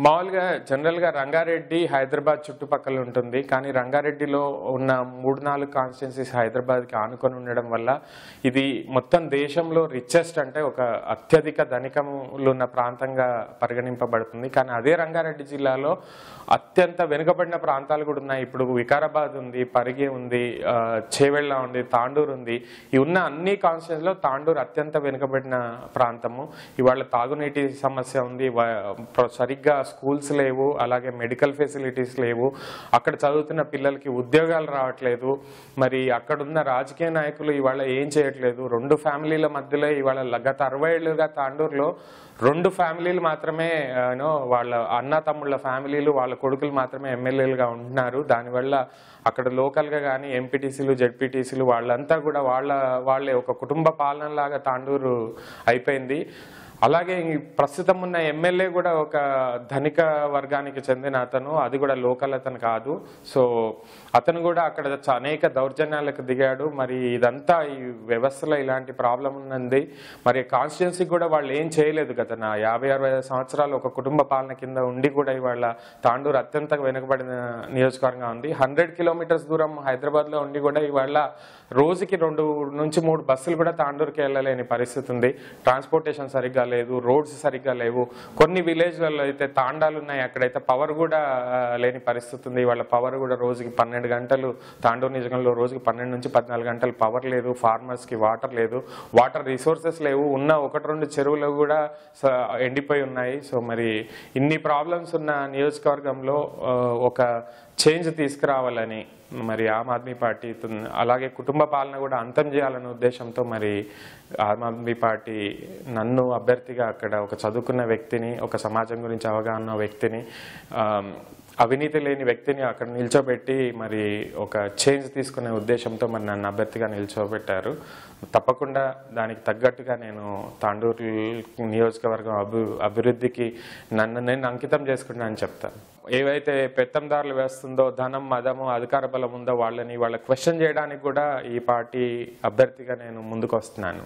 మామూలుగా జనరల్గా రంగారెడ్డి హైదరాబాద్ చుట్టుపక్కల ఉంటుంది. కానీ రంగారెడ్డిలో ఉన్న 3-4 కాన్స్టిట్యున్సీస్ హైదరాబాద్కి ఆనుకొని ఉండడం వల్ల ఇది మొత్తం దేశంలో రిచెస్ట్ అంటే ఒక అత్యధిక ధనికములు ఉన్న ప్రాంతంగా పరిగణింపబడుతుంది. కానీ అదే రంగారెడ్డి జిల్లాలో అత్యంత వెనుకబడిన ప్రాంతాలు కూడా ఉన్నాయి. ఇప్పుడు వికారాబాద్ ఉంది, పరిగి ఉంది, చేవెళ్ళ ఉంది, తాండూరు ఉంది. ఈ ఉన్న అన్ని కాన్స్టిట్యున్సీలో తాండూరు అత్యంత వెనుకబడిన ప్రాంతము. ఇవాళ తాగునీటి సమస్య ఉంది, సరిగ్గా స్కూల్స్ లేవు, అలాగే మెడికల్ ఫెసిలిటీస్ లేవు, అక్కడ చదువుతున్న పిల్లలకి ఉద్యోగాలు రావట్లేదు. మరి అక్కడున్న రాజకీయ నాయకులు ఇవాళ ఏం చేయట్లేదు. 2 ఫ్యామిలీల మధ్యలో ఇవాళ గత 60 ఏళ్ళుగా తాండూరులో 2 ఫ్యామిలీలు మాత్రమే వాళ్ళ అన్న తమ్ముళ్ళ ఫ్యామిలీలు వాళ్ళ కొడుకులు మాత్రమే ఎమ్మెల్యేలుగా ఉంటున్నారు. దానివల్ల అక్కడ లోకల్గా కానీ ఎంపీటీసీలు జెడ్పీటీసీలు వాళ్ళంతా కూడా వాళ్ళే ఒక కుటుంబ పాలనలాగా తాండూరు అయిపోయింది. అలాగే ప్రస్తుతం ఉన్న ఎమ్మెల్యే కూడా ఒక ధనిక వర్గానికి చెందిన అతను, అది కూడా లోకల్ అతను కాదు. సో అతను కూడా అక్కడ అనేక దౌర్జన్యాలకు దిగాడు. మరి ఇదంతా ఈ వ్యవస్థలో ఇలాంటి ప్రాబ్లం ఉన్నది. మరి కాన్స్టిట్యున్సీకి కూడా వాళ్ళు ఏం చేయలేదు. గత 50-60 సంవత్సరాలు ఒక కుటుంబ పాలన కింద ఉండి కూడా ఇవాళ తాండూరు అత్యంత వెనుకబడిన నియోజకవర్గంగా ఉంది. 100 కిలోమీటర్స్ దూరం హైదరాబాద్లో ఉండి కూడా ఇవాళ రోజుకి 2 నుంచి 3 బస్సులు కూడా తాండూరుకి వెళ్ళలేని పరిస్థితి ఉంది. ట్రాన్స్పోర్టేషన్ సరిగ్గా లేదు, రోడ్స్ సరిగ్గా లేవు. కొన్ని విలేజ్లలో అయితే తాండాలు ఉన్నాయి, అక్కడైతే పవర్ కూడా లేని పరిస్థితి ఉంది. వాళ్ళ పవర్ కూడా రోజుకి 12 గంటలు, తాండూరు నియోజకవర్గంలో రోజుకి 12 నుంచి 14 గంటలు పవర్ లేదు. ఫార్మర్స్కి వాటర్ లేదు, వాటర్ రిసోర్సెస్ లేవు. ఉన్న 1-2 చెరువులు కూడా ఎండిపోయి ఉన్నాయి. సో మరి ఇన్ని ప్రాబ్లమ్స్ ఉన్న నియోజకవర్గంలో ఒక చేంజ్ తీసుకురావాలని మరి ఆమ్ ఆద్మీ పార్టీ, అలాగే కుటుంబ పాలన కూడా అంతం చేయాలనే ఉద్దేశంతో మరి ఆమ్ ఆద్మీ పార్టీ నన్ను అభ్యర్థిగా అక్కడ ఒక చదువుకున్న వ్యక్తిని, ఒక సమాజం గురించి అవగాహన వ్యక్తిని, అవినీతి లేని వ్యక్తిని అక్కడ నిల్చోబెట్టి మరి ఒక చేంజ్ తీసుకునే ఉద్దేశంతో మరి నన్ను అభ్యర్థిగా నిల్చోబెట్టారు. తప్పకుండా దానికి తగ్గట్టుగా నేను తాండూరు నియోజకవర్గం అభివృద్ధికి నేను అంకితం చేసుకుంటానని చెప్తాను. ఏవైతే పెత్తందారులు వేస్తుందో, ధనం, మదము, అధికార బలం ఉందో వాళ్ళని క్వశ్చన్ చేయడానికి కూడా ఈ పార్టీ అభ్యర్థిగా నేను ముందుకు వస్తున్నాను.